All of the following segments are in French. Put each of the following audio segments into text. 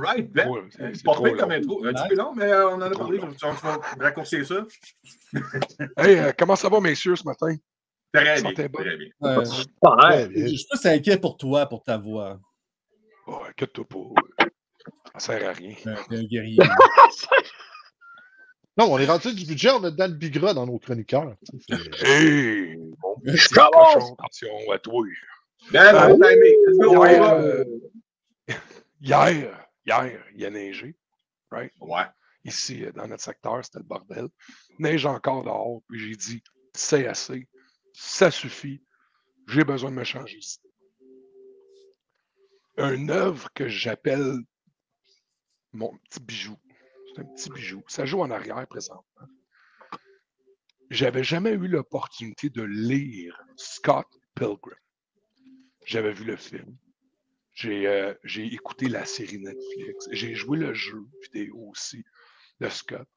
right, ben. Ouais, c'est Pas trop pire comme long. intro. Un petit peu long, mais on en a Trop parlé. long. Tu vas raccourcir ça. Hey, comment ça va, messieurs, ce matin? Très bien. Santé bonne? Très bien. Très bien. Je suis plus inquiet pour toi, pour ta voix. Oh, inquiète-toi pas. Ça sert à rien. T'es un guerrier. Non, on est rendu du budget, on a dans le bigra dans nos chroniqueurs. Hey, mon petit commence! cochon, attention à toi. Ben, bon timing. Let's go, on va. Hier, il a neigé, right? Ouais. Ici, dans notre secteur, c'était le bordel. Neige encore dehors, puis j'ai dit, c'est assez, ça suffit, j'ai besoin de me changer ici. Une œuvre que j'appelle mon petit bijou. C'est un petit bijou. Ça joue en arrière présentement. J'avais jamais eu l'opportunité de lire Scott Pilgrim. J'avais vu le film. J'ai écouté la série Netflix. J'ai joué le jeu vidéo aussi de Scott.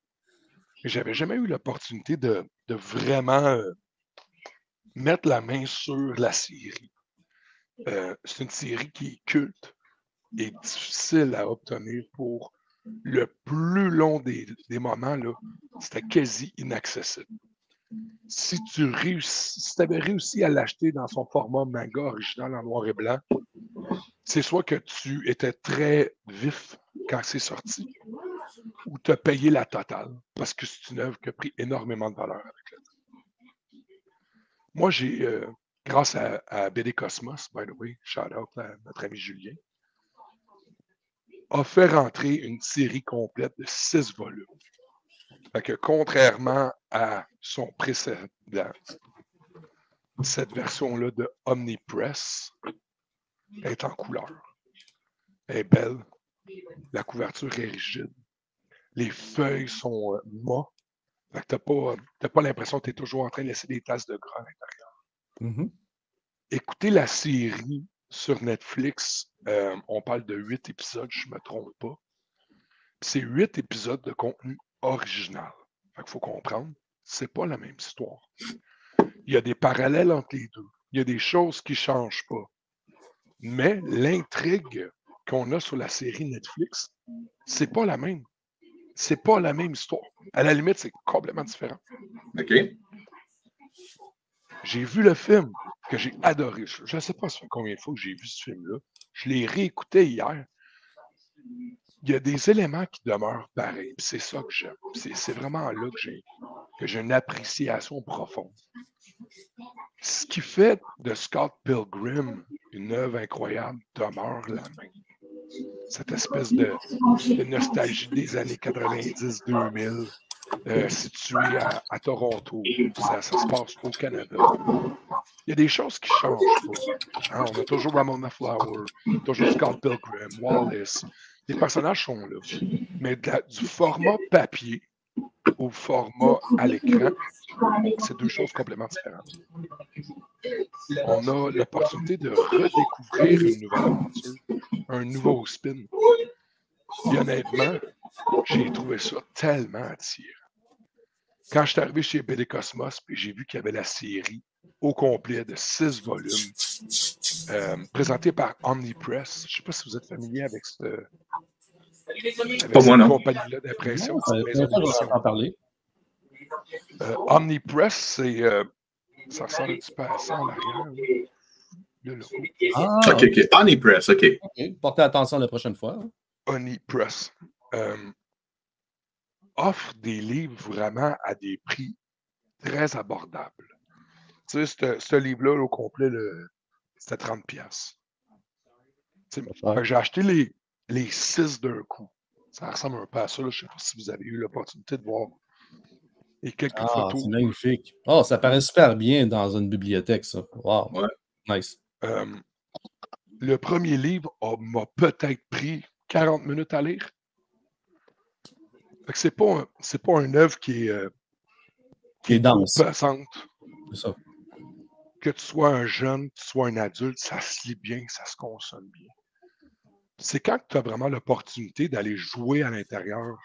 Mais j'avais jamais eu l'opportunité de vraiment mettre la main sur la série. C'est une série qui est culte et difficile à obtenir pour le plus long des moments. C'était quasi inaccessible. Si tu avais réussi à l'acheter dans son format manga original en noir et blanc, c'est soit que tu étais très vif quand c'est sorti, ou tu as payé la totale, parce que c'est une œuvre qui a pris énormément de valeur avec le temps. Moi, j'ai, grâce à BD Cosmos, by the way, shout out à notre ami Julien, a fait rentrer une série complète de 6 volumes. Fait que contrairement à son précédent, cette version-là de Omnipress est en couleur. Elle est belle. La couverture est rigide. Les feuilles sont mat. Fait que t'as pas l'impression que tu es toujours en train de laisser des tasses de gras à l'intérieur. Écoutez la série sur Netflix. On parle de 8 épisodes, je ne me trompe pas. C'est 8 épisodes de contenu original. Fait qu'il faut comprendre, c'est pas la même histoire. Il y a des parallèles entre les deux. Il y a des choses qui ne changent pas. Mais l'intrigue qu'on a sur la série Netflix, c'est pas la même. C'est pas la même histoire. À la limite, c'est complètement différent. OK. J'ai vu le film que j'ai adoré. Je ne sais pas combien de fois que j'ai vu ce film-là. Je l'ai réécouté hier. Il y a des éléments qui demeurent pareils. C'est ça que j'aime. C'est vraiment là que j'ai une appréciation profonde. Ce qui fait de Scott Pilgrim une œuvre incroyable demeure la même. Cette espèce de nostalgie des années 90-2000, située à Toronto. Ça se passe au Canada. Il y a des choses qui ne changent pas. Hein, on a toujours Ramona Flower, toujours Scott Pilgrim, Wallace. Les personnages sont là. Mais du format papier au format à l'écran, c'est deux choses complètement différentes. On a l'opportunité de redécouvrir une nouvelle aventure, un nouveau spin. Et honnêtement, j'ai trouvé ça tellement attirant. Quand je suis arrivé chez BD Cosmos, puis j'ai vu qu'il y avait la série au complet de 6 volumes, présentée par Omnipress. Je ne sais pas si vous êtes familier avec cette compagnie-là d'impression. On en parler. Omnipress, ça ressemble un petit peu à ça en arrière. Le logo. OK. Omnipress, OK. Portez attention la prochaine fois. Omnipress offre des livres vraiment à des prix très abordables. Tu sais, ce livre-là, au complet, c'était 30$. J'ai acheté les 6 d'un coup. Ça ressemble un peu à ça. Là. Je ne sais pas si vous avez eu l'opportunité de voir et quelques photos. C'est magnifique. Oh, ça paraît super bien dans une bibliothèque, ça. Wow. Ouais. Nice. Le premier livre m'a peut-être pris 40 minutes à lire. C'est pas une œuvre qui est dense. pesante. C'est ça. Que tu sois un jeune, que tu sois un adulte, ça se lit bien, ça se consomme bien. C'est quand tu as vraiment l'opportunité d'aller jouer à l'intérieur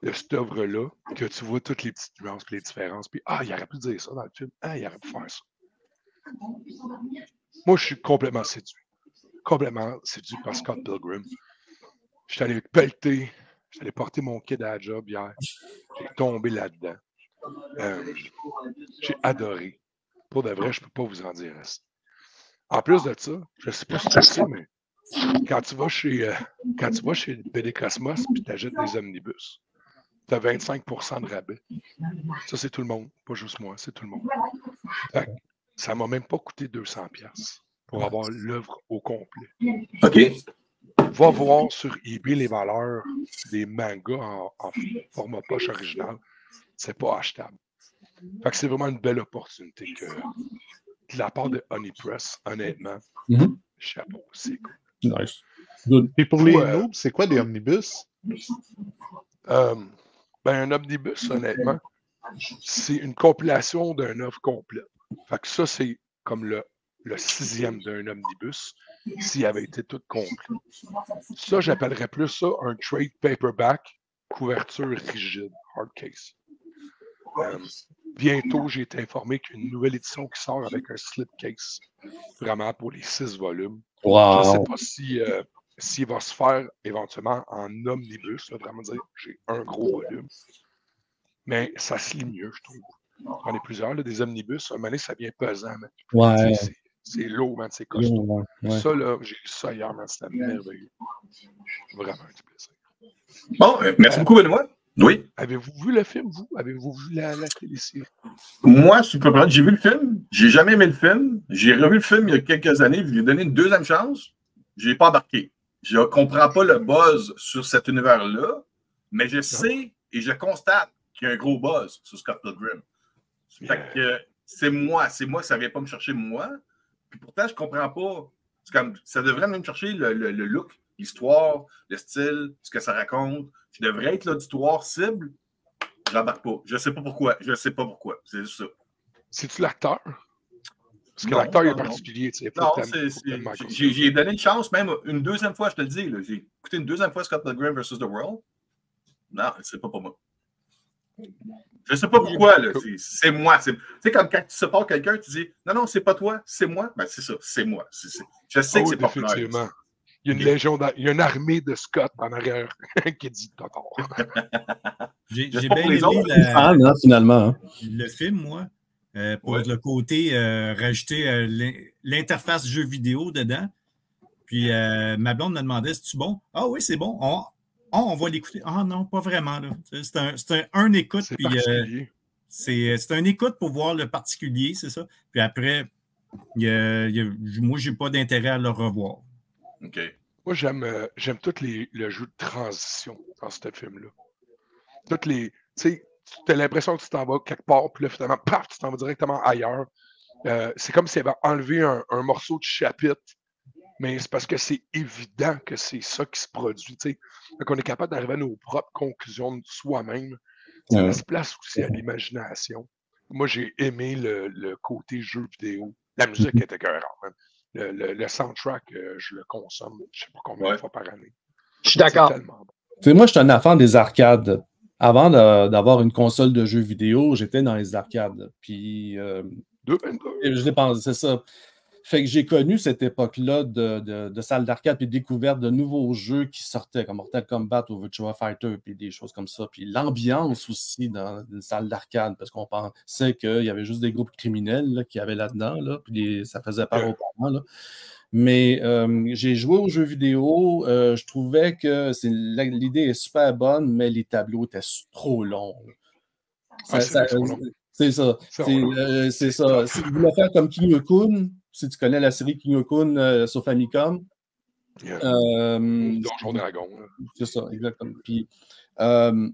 de cette œuvre-là que tu vois toutes les petites nuances et les différences. Puis, il aurait pu dire ça dans le film. Il aurait pu faire ça. Moi, je suis complètement séduit. Complètement séduit par Scott Pilgrim. J'étais allé pelleter, j'étais allé porter mon kid à la job hier. J'ai tombé là-dedans. J'ai adoré. Pour de vrai, je ne peux pas vous en dire assez. En plus de ça, je ne sais pas si tu le sais, mais quand tu vas chez BD Cosmos et tu achètes des omnibus, tu as 25% de rabais. Ça, c'est tout le monde. Pas juste moi, c'est tout le monde. Fait que ça ne m'a même pas coûté 200$ pour avoir l'œuvre au complet. OK. Va voir sur eBay les valeurs des mangas en format poche original. C'est pas achetable. Fait que c'est vraiment une belle opportunité que de la part de Honey Press, honnêtement, chapeau, c'est cool. Nice. Good. Et pour les noobs, c'est quoi des omnibus? Un omnibus, honnêtement, c'est une compilation d'un œuvre complète. Fait que ça, c'est comme le 6e d'un omnibus s'il avait été tout complet. Ça, j'appellerais plus ça un trade paperback, couverture rigide, hard case. Bientôt, j'ai été informé qu'une nouvelle édition qui sort avec un slipcase, vraiment pour les 6 volumes. Wow. Je ne sais pas s'il va se faire éventuellement en omnibus, là, vraiment dire j'ai un gros volume. Mais ça se lit mieux, je trouve. J'en ai plusieurs, là, des omnibus. À un moment donné, ça devient pesant. Mais, Ouais. c'est lourd, man, c'est costaud. Ouais. Ça, là, j'ai lu ça hier, man, c'était merveilleux. Vraiment du plaisir. Bon, merci beaucoup, Benoît. Oui. Avez-vous vu le film, vous? Avez-vous vu la télésérie? Moi, je suis pas prêt. J'ai vu le film. J'ai jamais aimé le film. J'ai revu le film il y a quelques années. Je lui ai donné une deuxième chance. Je n'ai pas embarqué. Je ne comprends pas le buzz sur cet univers-là, mais je sais et je constate qu'il y a un gros buzz sur Scott Pilgrim. Fait que c'est moi que ça ne vient pas me chercher moi. Puis pourtant, je ne comprends pas. C'est comme, ça devrait venir me chercher le look, l'histoire, le style, ce que ça raconte. Je devrais être l'auditoire cible. Je n'embarque pas. Je ne sais pas pourquoi. C'est juste ça. C'est-tu l'acteur? Parce que l'acteur est particulier. Non, j'ai donné une chance, même une deuxième fois, je te le dis. J'ai écouté une deuxième fois Scott Pilgrim vs. The World. Non, c'est pas pour moi. Je ne sais pas pourquoi. C'est moi. Tu sais, comme quand tu sépares quelqu'un, tu dis non, c'est pas toi, c'est moi. Ben, c'est ça, c'est moi. Je sais que c'est pas effectivement. Il y a une légion, il y a une armée de Scott en arrière qui dit t'as tort. J'ai bien aimé finalement. Le film, moi. Pour le côté rajouter l'interface jeu vidéo dedans. Puis ma blonde me demandait, c'est-tu bon? Ah oui, c'est bon. On va l'écouter. Ah non, pas vraiment. C'est un écoute. C'est un écoute pour voir le particulier, c'est ça. Puis après, moi, je n'ai pas d'intérêt à le revoir. OK. Moi, j'aime tous le jeu de transition dans ce film-là. Toutes les. Tu as l'impression que tu t'en vas quelque part, puis là, finalement, paf, tu t'en vas directement ailleurs. C'est comme s'il avait enlevé un morceau de chapitre, mais c'est parce que c'est évident que c'est ça qui se produit. Donc, on est capable d'arriver à nos propres conclusions de soi-même. Ça laisse place aussi à l'imagination. Moi, j'ai aimé le côté jeu vidéo. La musique était écœurante. Le soundtrack, je le consomme, je ne sais pas combien de fois par année. Je suis d'accord. Bon. Moi, je suis un enfant des arcades. Avant d'avoir une console de jeux vidéo, j'étais dans les arcades. Puis, je dépense, c'est ça. Fait que j'ai connu cette époque-là de salles d'arcade puis découverte de nouveaux jeux qui sortaient, comme Mortal Kombat ou Virtua Fighter, puis des choses comme ça. Puis l'ambiance aussi dans une salle d'arcade, parce qu'on pensait qu'il y avait juste des groupes criminels là, qui avaient là-dedans, là, puis ça faisait peur aux parents. Là. Mais j'ai joué aux jeux vidéo, je trouvais que l'idée est super bonne, mais les tableaux étaient trop longs. C'est ça. C'est ça. Si vous voulez faire comme Kinyo-kun, si tu connais la série Kinyo-kun sur Famicom. Donjon Dragon. C'est ça, exactement. Puis, il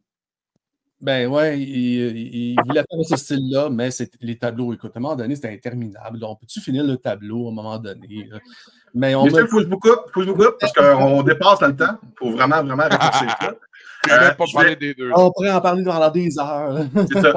voulait faire ce style-là, mais les tableaux, écoute, à un moment donné, c'était interminable. Donc, peux-tu finir le tableau à un moment donné? Mais il faut que je vous coupe, parce qu'on dépasse dans le temps. Il faut vraiment raccourcir ça. Je ne vais pas parler des deux. On pourrait en parler pendant des heures. C'est ça.